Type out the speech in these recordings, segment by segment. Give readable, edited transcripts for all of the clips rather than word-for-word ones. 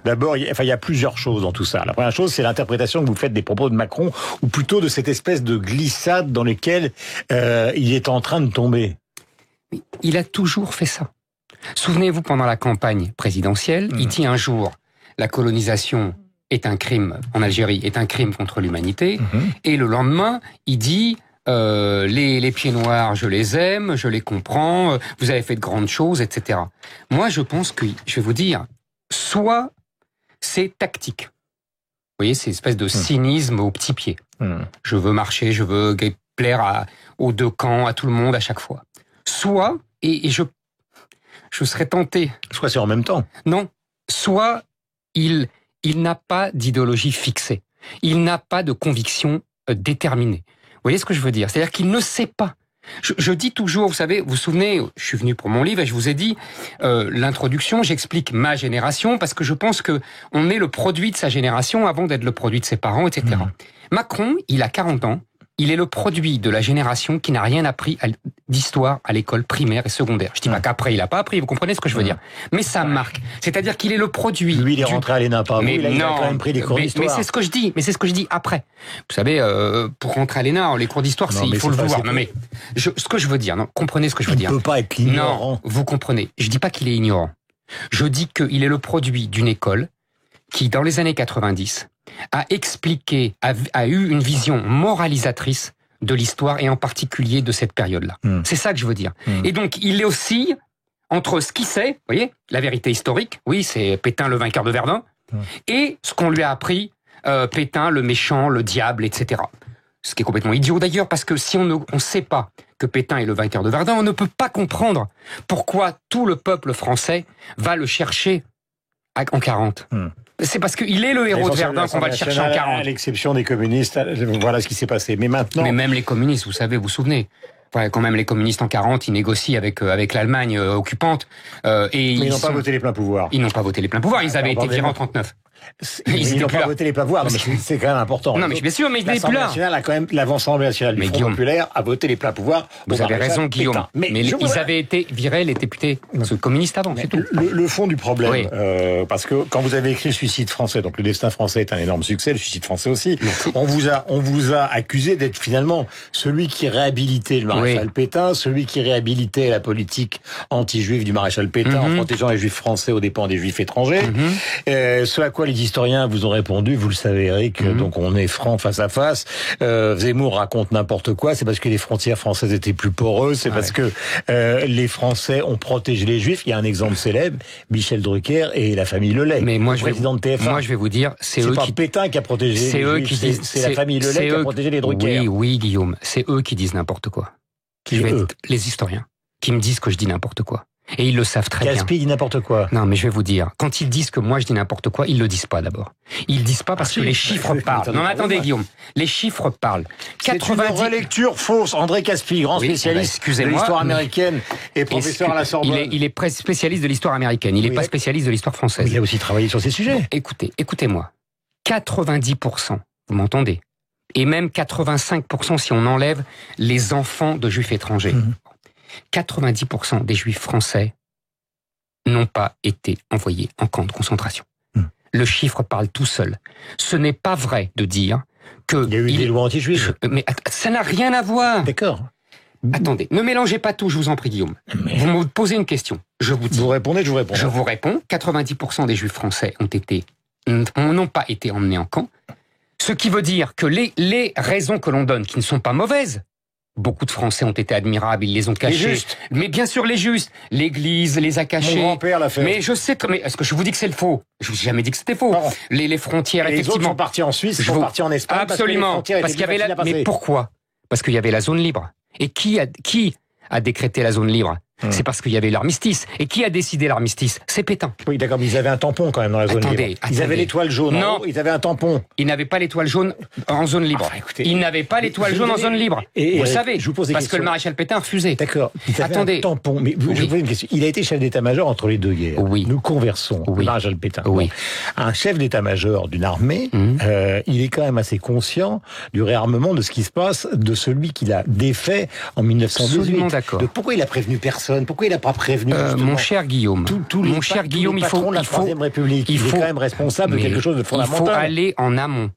D'abord, il y a plusieurs choses dans tout ça. La première chose, c'est l'interprétation que vous faites des propos de Macron, ou plutôt de cette espèce de glissade dans laquelle il est en train de tomber. Il a toujours fait ça. Souvenez-vous, pendant la campagne présidentielle, il dit un jour, la colonisation est un crime, en Algérie, est un crime contre l'humanité, et le lendemain, il dit... les pieds noirs, je les aime, je les comprends, vous avez fait de grandes choses, etc. Moi, je pense que, je vais vous dire, soit c'est tactique. Vous voyez, c'est une espèce de cynisme au petit pied. Je veux marcher, je veux plaire aux deux camps, à tout le monde, à chaque fois. Soit, et je serais tenté... Soit c'est en même temps. Non. Soit il n'a pas d'idéologie fixée. Il n'a pas de conviction déterminée. Vous voyez ce que je veux dire? C'est-à-dire qu'il ne sait pas. Je dis toujours, vous savez, vous vous souvenez, je suis venu pour mon livre et je vous ai dit, l'introduction, j'explique ma génération parce que je pense que on est le produit de sa génération avant d'être le produit de ses parents, etc. Macron, il a 40 ans, il est le produit de la génération qui n'a rien appris d'histoire à l'école primaire et secondaire. Je dis pas qu'après il a pas appris, vous comprenez ce que je veux dire. Mais ça marque. C'est-à-dire qu'il est le produit. Lui, il est rentré à l'ENA, pas vous. Il a quand même pris des cours d'histoire. Mais c'est ce que je dis. Mais c'est ce que je dis après. Vous savez, pour rentrer à l'ENA, les cours d'histoire, il faut le vouloir. Non, mais ce que je veux dire, non, comprenez ce que je veux dire. Il peut pas être ignorant. Non, vous comprenez. Je dis pas qu'il est ignorant. Je dis qu'il est le produit d'une école qui, dans les années 90, a expliqué, a eu une vision moralisatrice de l'histoire et en particulier de cette période-là. C'est ça que je veux dire. Et donc, il est aussi entre ce qu'il sait, vous voyez, la vérité historique, oui, c'est Pétain le vainqueur de Verdun, et ce qu'on lui a appris, Pétain le méchant, le diable, etc. Ce qui est complètement idiot d'ailleurs, parce que si on ne sait pas que Pétain est le vainqueur de Verdun, on ne peut pas comprendre pourquoi tout le peuple français va le chercher en 40. C'est parce qu'il est le héros de Verdun qu'on va le chercher en 40. À l'exception des communistes, voilà ce qui s'est passé. Mais maintenant... Mais même les communistes, vous savez, vous vous souvenez, quand même les communistes en 40, ils négocient avec l'Allemagne occupante. Mais ils n'ont pas voté les pleins pouvoirs. Ils n'ont pas voté les pleins pouvoirs, ils avaient été virés en 39. Ils n'ont pas voté les pleins pouvoirs, mais c'est quand même important. Non, mais bien sûr, mais il n'est plus là. Nationale a quand même, l'Assemblée nationale du Front populaire a voté les pleins pouvoirs. Vous avez raison, Guillaume. Mais ils avaient été virés, les députés communistes avant, c'est tout. Le fond du problème, parce que quand vous avez écrit Le Suicide français, donc Le Destin français est un énorme succès, Le Suicide français aussi, on vous a accusé d'être finalement celui qui réhabilitait le maréchal Pétain, celui qui réhabilitait la politique anti-juive du maréchal Pétain en protégeant les juifs français aux dépens des juifs étrangers. Ce à quoi les historiens vous ont répondu, vous le savez Eric, donc on est franc face à face. Zemmour raconte n'importe quoi, c'est parce que les frontières françaises étaient plus poreuses, c'est parce que les Français ont protégé les Juifs. Il y a un exemple célèbre, Michel Drucker et la famille Lelay, mais moi, président de TF1. Moi je vais vous dire, c'est eux qui... Pétain qui a protégé les Juifs, c'est la famille Lelay qui a protégé les Drucker. Oui, Guillaume, c'est eux qui disent n'importe quoi. Les historiens, qui me disent que je dis n'importe quoi. Et ils le savent très bien. Gaspille dit n'importe quoi. Non, mais je vais vous dire, quand ils disent que moi je dis n'importe quoi, ils le disent pas d'abord. Ils disent pas parce que les chiffres parlent. Non, mais attendez, Guillaume, les chiffres parlent. C'est une relecture fausse. André Gaspille, grand spécialiste de l'histoire américaine et professeur à la Sorbonne. Il est spécialiste de l'histoire américaine. Il n'est pas spécialiste de l'histoire française. Il a aussi travaillé sur ces sujets. Écoutez-moi. 90%, vous m'entendez? Et même 85% si on enlève les enfants de juifs étrangers. 90% des juifs français n'ont pas été envoyés en camp de concentration. Le chiffre parle tout seul. Ce n'est pas vrai de dire que... Il y a eu des lois anti-juives. Mais ça n'a rien à voir. D'accord. Attendez, ne mélangez pas tout, je vous en prie, Guillaume. Vous me posez une question. Je vous dis. Vous répondez, je vous réponds. Je vous réponds. 90% des juifs français n'ont pas été emmenés en camp. Ce qui veut dire que les raisons que l'on donne, qui ne sont pas mauvaises, beaucoup de Français ont été admirables, ils les ont cachés. Les justes. Mais bien sûr, les justes. L'Église les a cachés. Mon grand-père l'a fait. Mais je sais que... Mais est-ce que je vous dis que c'est le faux? Je vous ai jamais dit que c'était faux. Les frontières, et effectivement... Les autres sont partis en Suisse, sont partis en Espagne. Absolument. Parce qu'il y avait Mais pourquoi? Parce qu'il y avait la zone libre. Et qui a décrété la zone libre? C'est parce qu'il y avait l'armistice. Et qui a décidé l'armistice? C'est Pétain. Oui, d'accord, mais ils avaient un tampon quand même dans la zone libre. Ils avaient l'étoile jaune. Non, ils avaient un tampon. Ils n'avaient pas l'étoile jaune en zone libre. Ils n'avaient pas l'étoile jaune en zone libre. Vous savez, je vous pose des parce questions. que le maréchal Pétain refusait. D'accord. Attendez. Un tampon. Mais je vous pose une question. Il a été chef d'état-major entre les deux guerres. Oui. Nous conversons. Le maréchal Pétain. Oui. Un chef d'état-major d'une armée, il est quand même assez conscient du réarmement de ce qui se passe, de celui qu'il a défait en 1918. Absolument d'accord. Donc pourquoi il a prévenu personne? personne? Pourquoi il n'a pas prévenu mon cher Guillaume, mon cher Guillaume, il faut la Troisième République. Il est quand même responsable de quelque chose de fondamental. Il faut aller en amont.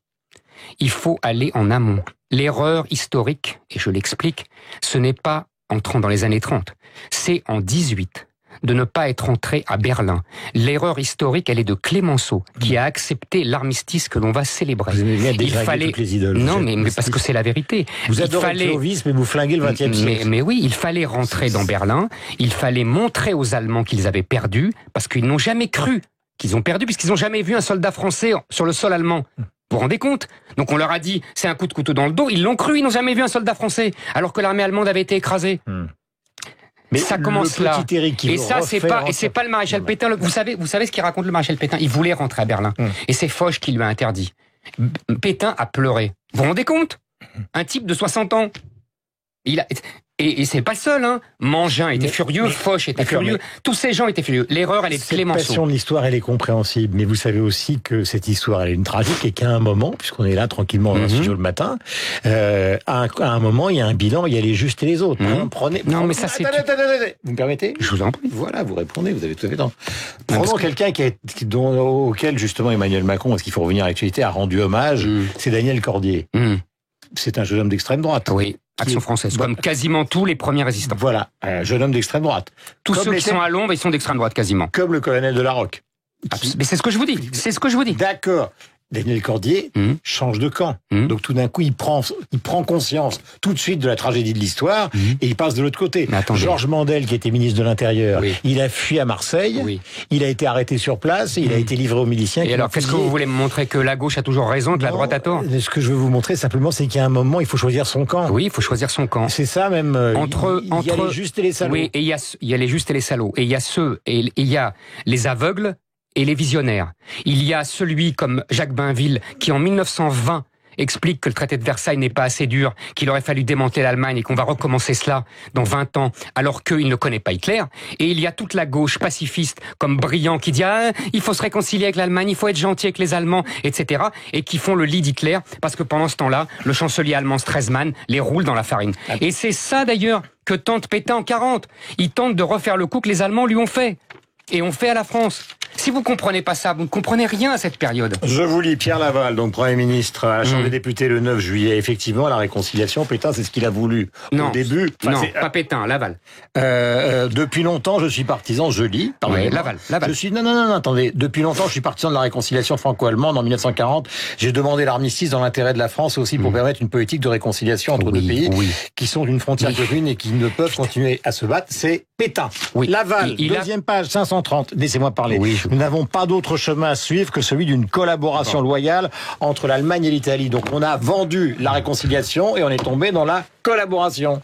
Il faut aller en amont. L'erreur historique, et je l'explique, ce n'est pas entrant dans les années 30, c'est en 18 de ne pas être entré à Berlin. L'erreur historique, elle est de Clémenceau, qui a accepté l'armistice que l'on va célébrer. Vous aimez bien déglinguer toutes les idoles. Non, mais parce que c'est la vérité. Vous adorez le Clovis, mais vous flinguez le XXe siècle. Mais oui, il fallait rentrer dans Berlin, il fallait montrer aux Allemands qu'ils avaient perdu, parce qu'ils n'ont jamais cru qu'ils ont perdu, puisqu'ils n'ont jamais vu un soldat français sur le sol allemand. Vous vous rendez compte? Donc on leur a dit, c'est un coup de couteau dans le dos, ils l'ont cru, ils n'ont jamais vu un soldat français, alors que l'armée allemande avait été écrasée. Mais ça commence là. Et ça, c'est pas le maréchal Pétain. Vous savez ce qu'il raconte le maréchal Pétain? Il voulait rentrer à Berlin. Et c'est Foch qui lui a interdit. Pétain a pleuré. Vous vous rendez compte? Un type de 60 ans. Et c'est pas le seul, hein. Mangin était furieux, Foch était furieux. Tous ces gens étaient furieux. L'erreur, elle est de Clémenceau. Cette passion de l'histoire, elle est compréhensible. Mais vous savez aussi que cette histoire, elle est une tragique et qu'à un moment, puisqu'on est là tranquillement dans le studio le matin, à un moment, il y a un bilan, il y a les justes et les autres. Non, mais ça c'est... Attendez. Vous me permettez? Je vous en prie. Voilà, vous répondez, vous avez tout à fait temps. Prenons quelqu'un auquel, justement, Emmanuel Macron, parce qu'il faut revenir à l'actualité, a rendu hommage, c'est Daniel Cordier. C'est un jeune homme d'extrême droite. Oui. Action française, comme quasiment tous les premiers résistants. Voilà, un jeune homme d'extrême droite. Tous ceux qui sont à l'ombre, ils sont d'extrême droite quasiment. Comme le colonel de la Roque. Mais c'est ce que je vous dis. C'est ce que je vous dis. D'accord. Daniel Cordier change de camp. Donc tout d'un coup, il prend conscience tout de suite de la tragédie de l'histoire et il passe de l'autre côté. Georges Mandel, qui était ministre de l'Intérieur, il a fui à Marseille, il a été arrêté sur place, et il a été livré aux miliciens. Et alors, qu'est-ce que vous voulez me montrer? Que la gauche a toujours raison, que la droite a tort? Ce que je veux vous montrer simplement, c'est qu'il y a un moment, il faut choisir son camp. Oui, il faut choisir son camp. C'est ça même. Il y a les justes et les salauds. Oui, et il y a les justes et les salauds. Et il y a il y a les aveugles et les visionnaires. Il y a celui comme Jacques Bainville qui en 1920 explique que le traité de Versailles n'est pas assez dur, qu'il aurait fallu démanteler l'Allemagne et qu'on va recommencer cela dans 20 ans, alors qu'il ne connaît pas Hitler. Et il y a toute la gauche pacifiste comme Briand qui dit il faut se réconcilier avec l'Allemagne, il faut être gentil avec les Allemands, etc. Et qui font le lit d'Hitler parce que pendant ce temps-là, le chancelier allemand Stresemann les roule dans la farine. Et c'est ça d'ailleurs que tente Pétain en 40. Il tente de refaire le coup que les Allemands lui ont fait. Et on fait à la France. Si vous comprenez pas ça, vous ne comprenez rien à cette période. Je vous lis Pierre Laval, donc Premier ministre à la Chambre des députés le 9 juillet. Effectivement, la réconciliation, Pétain, c'est ce qu'il a voulu au début. Non, pas Pétain, Laval. Depuis longtemps, je suis partisan, je lis. Oui, Laval. Non, attendez. Depuis longtemps, je suis partisan de la réconciliation franco-allemande. En 1940, j'ai demandé l'armistice dans l'intérêt de la France aussi pour permettre une politique de réconciliation entre deux pays qui sont d'une frontière commune et qui ne peuvent continuer à se battre. C'est Pétain. Laval, deuxième page, 530. Laissez-moi parler. Nous n'avons pas d'autre chemin à suivre que celui d'une collaboration loyale entre l'Allemagne et l'Italie. Donc on a vendu la réconciliation et on est tombé dans la collaboration.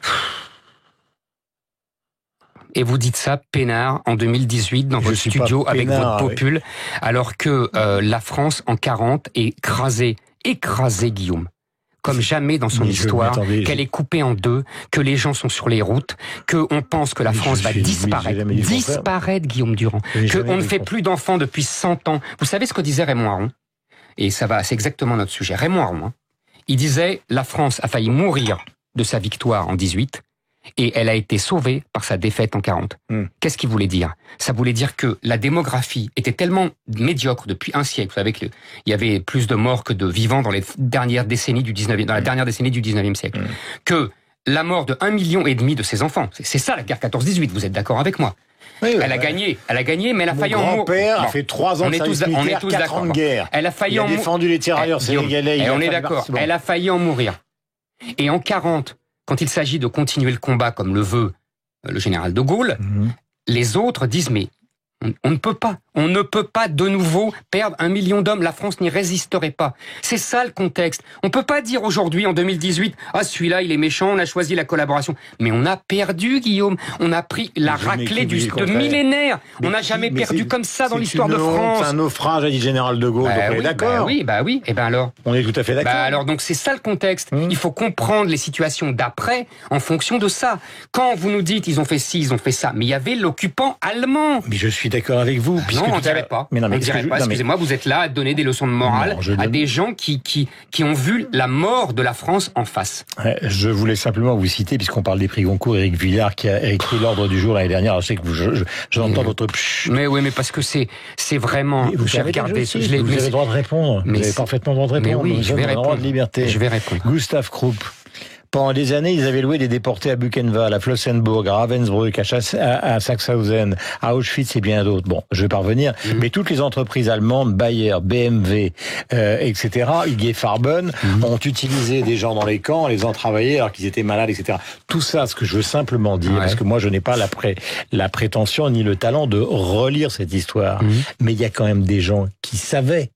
Et vous dites ça, peinard, en 2018, dans votre studio avec votre popule, alors que la France, en 40, est écrasée, Guillaume. Comme jamais dans son histoire, qu'elle est coupée en deux, que les gens sont sur les routes, qu'on pense que la France va disparaître, Guillaume Durand, qu'on ne fait plus d'enfants depuis 100 ans. Vous savez ce que disait Raymond Aron? Et c'est exactement notre sujet. Raymond Aron, il disait, la France a failli mourir de sa victoire en 18, et elle a été sauvée par sa défaite en 40. Qu'est-ce qu'il voulait dire? Ça voulait dire que la démographie était tellement médiocre depuis un siècle. Vous savez qu'il y avait plus de morts que de vivants dans les dernières décennies du 19e, dans la dernière décennie du 19e siècle. Que la mort de 1,5 million de ses enfants. C'est ça la guerre 14-18, vous êtes d'accord avec moi? Elle a gagné, mais elle a failli en mourir. Mon grand-père a fait 3 ans de service militaire, 4 ans de guerre. Elle a failli en mourir. Il a défendu les tirailleurs sénégalais. On est d'accord. Elle a failli en mourir. Et en 40, quand il s'agit de continuer le combat comme le veut le général de Gaulle, les autres disent mais on ne peut pas de nouveau perdre 1 million d'hommes. La France n'y résisterait pas. C'est ça le contexte. On peut pas dire aujourd'hui, en 2018, celui-là, il est méchant, on a choisi la collaboration. Mais on a perdu, Guillaume. On a pris la raclée de millénaires. On n'a jamais perdu comme ça dans l'histoire de France. C'est un naufrage, a dit le général de Gaulle. Donc on est d'accord. Bah oui. Et ben alors. On est tout à fait d'accord. Alors donc c'est ça le contexte. Il faut comprendre les situations d'après en fonction de ça. Quand vous nous dites, ils ont fait ci, ils ont fait ça. Mais il y avait l'occupant allemand. Mais je suis d'accord avec vous. Non, on dirait pas. Mais non, mais on dirait pas. Excusez-moi, vous êtes là à donner des leçons de morale à des gens qui ont vu la mort de la France en face. Je voulais simplement vous citer, puisqu'on parle des prix Goncourt, Éric Villard, qui a écrit l'ordre du jour l'année dernière. Alors, je sais que j'entends votre... Mais oui, mais parce que c'est vraiment... Vous avez le droit de répondre. Vous avez parfaitement le droit de répondre. Mais oui, je vais répondre. Droit de liberté. Je vais répondre. Gustave Krupp. Pendant des années, ils avaient loué des déportés à Buchenwald, à Flossenburg, à Ravensbrück, à Sachsenhausen, à Auschwitz et bien d'autres. Bon, je vais pas revenir, mais toutes les entreprises allemandes, Bayer, BMW, etc., IG Farben, ont utilisé des gens dans les camps, les ont travaillés alors qu'ils étaient malades, etc. Tout ça, ce que je veux simplement dire, parce que moi, je n'ai pas la prétention ni le talent de relire cette histoire, mais il y a quand même des gens qui savaient.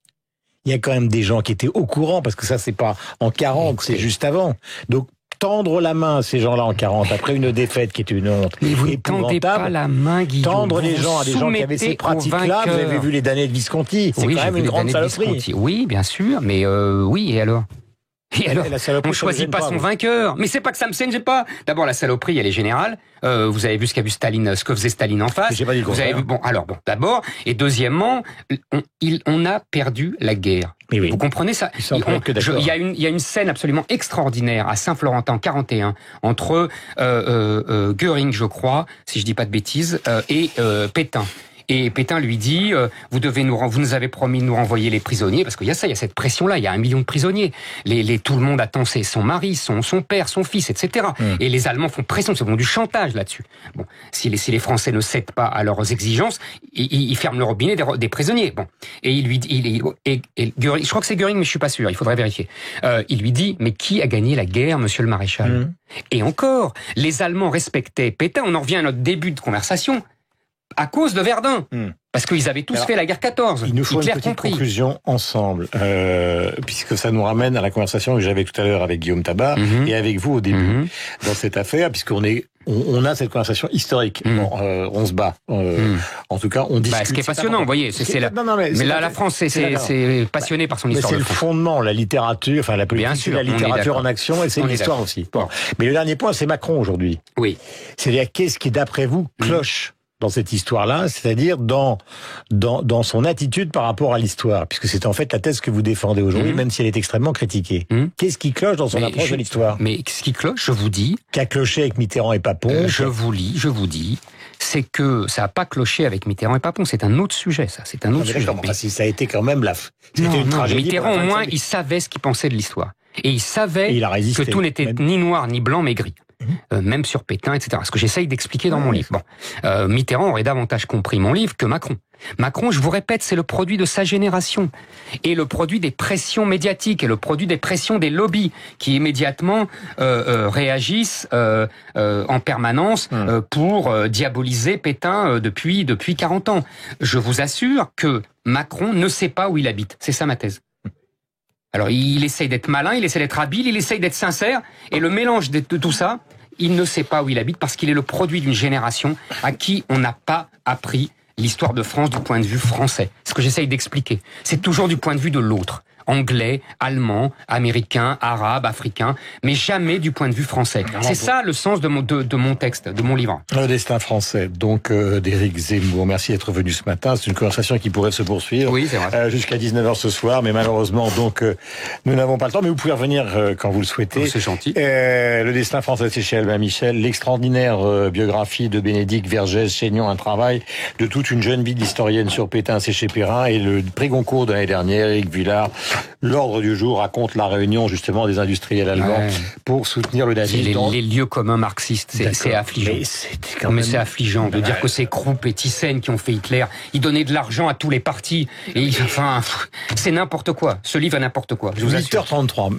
Il y a quand même des gens qui étaient au courant, parce que ça, c'est pas en 40, c'est juste avant. Donc, tendre la main à ces gens-là en 40, après une défaite qui est une honte. Mais vous ne tendez pas la main, Guillaume. Tendre les gens à des gens qui avaient ces pratiques-là, vous avez vu les damnés de Visconti. C'est quand même une grande saloperie. Oui, bien sûr, mais oui, et alors ? Et alors, on choisit pas son vainqueur. Mais c'est pas que ça me gêne pas. D'abord, la saloperie, elle est générale. Vous avez vu ce qu'a vu Staline, ce que faisait Staline en face. J'ai pas dit vous avez vu, d'abord. Et deuxièmement, on a perdu la guerre. Oui. Vous comprenez ça? Il y a une scène absolument extraordinaire à Saint-Florentin, 41, entre Göring, je crois, si je dis pas de bêtises, et Pétain. Et Pétain lui dit, vous nous avez promis de nous renvoyer les prisonniers, parce qu'il y a cette pression-là, il y a 1 million de prisonniers. Tout le monde attend son mari, son père, son fils, etc. Et les Allemands font pression, c'est du chantage là-dessus. Bon, si les Français ne cèdent pas à leurs exigences, ils ferment le robinet des prisonniers. Bon, et Göring, je crois que c'est Göring, mais je suis pas sûr, il faudrait vérifier. Il lui dit, mais qui a gagné la guerre, monsieur le maréchal? Et encore, les Allemands respectaient Pétain, on en revient à notre début de conversation, à cause de Verdun. Parce qu'ils avaient tous fait la guerre 14. Il nous faut une petite conclusion ensemble, puisque ça nous ramène à la conversation que j'avais tout à l'heure avec Guillaume Tabar et avec vous au début dans cette affaire, puisqu'on a cette conversation historique. On se bat. En tout cas, on discute. Ce qui est passionnant, vous voyez, mais là, la France, c'est passionné par son histoire. C'est le fondement, la littérature, enfin la politique, c'est la littérature en action, et c'est l'histoire aussi. Bon. Mais le dernier point, c'est Macron aujourd'hui. Oui. C'est-à-dire, qu'est-ce qui, d'après vous, cloche dans cette histoire-là, c'est-à-dire dans son attitude par rapport à l'histoire, puisque c'est en fait la thèse que vous défendez aujourd'hui, même si elle est extrêmement critiquée. Qu'est-ce qui cloche dans son approche de l'histoire? Mais ce qui cloche, je vous dis... Qui a cloché avec Mitterrand et Papon? Je vous dis, c'est que ça n'a pas cloché avec Mitterrand et Papon, c'est un autre sujet, ça. C'est un autre sujet. Mais ça a été quand même une tragédie. Mitterrand, au moins, il savait ce qu'il pensait de l'histoire. Et il savait que tout n'était ni noir, ni blanc, mais gris. Même sur Pétain, etc. Ce que j'essaye d'expliquer dans mon livre. Bon, Mitterrand aurait davantage compris mon livre que Macron. Macron, je vous répète, c'est le produit de sa génération et le produit des pressions médiatiques et le produit des pressions des lobbies qui immédiatement réagissent en permanence pour diaboliser Pétain depuis 40 ans. Je vous assure que Macron ne sait pas où il habite. C'est ça ma thèse. Alors, il essaye d'être malin, il essaie d'être habile, il essaye d'être sincère, et le mélange de tout ça, il ne sait pas où il habite parce qu'il est le produit d'une génération à qui on n'a pas appris l'histoire de France du point de vue français. Ce que j'essaye d'expliquer, c'est toujours du point de vue de l'autre. Anglais, allemand, américain, arabe, africain, mais jamais du point de vue français. C'est ça le sens de mon texte, de mon livre. Le destin français, donc d'Éric Zemmour. Merci d'être venu ce matin. C'est une conversation qui pourrait se poursuivre jusqu'à 19h ce soir, mais malheureusement, donc nous n'avons pas le temps, mais vous pouvez revenir quand vous le souhaitez. C'est gentil. Le destin français, c'est chez Albin Michel. L'extraordinaire biographie de Bénédicte Vergès-Chaignon, un travail de toute une jeune vie d'historienne sur Pétain, c'est chez Perrin, et le prix Goncourt de l'année dernière, Éric Villard. L'ordre du jour raconte la réunion justement des industriels allemands pour soutenir le nazisme. Les lieux communs marxistes, c'est affligeant. Mais c'est affligeant de dire que c'est Krupp et Thyssen qui ont fait Hitler. Ils donnaient de l'argent à tous les partis. Et c'est n'importe quoi. Ce livre est n'importe quoi. 8h33.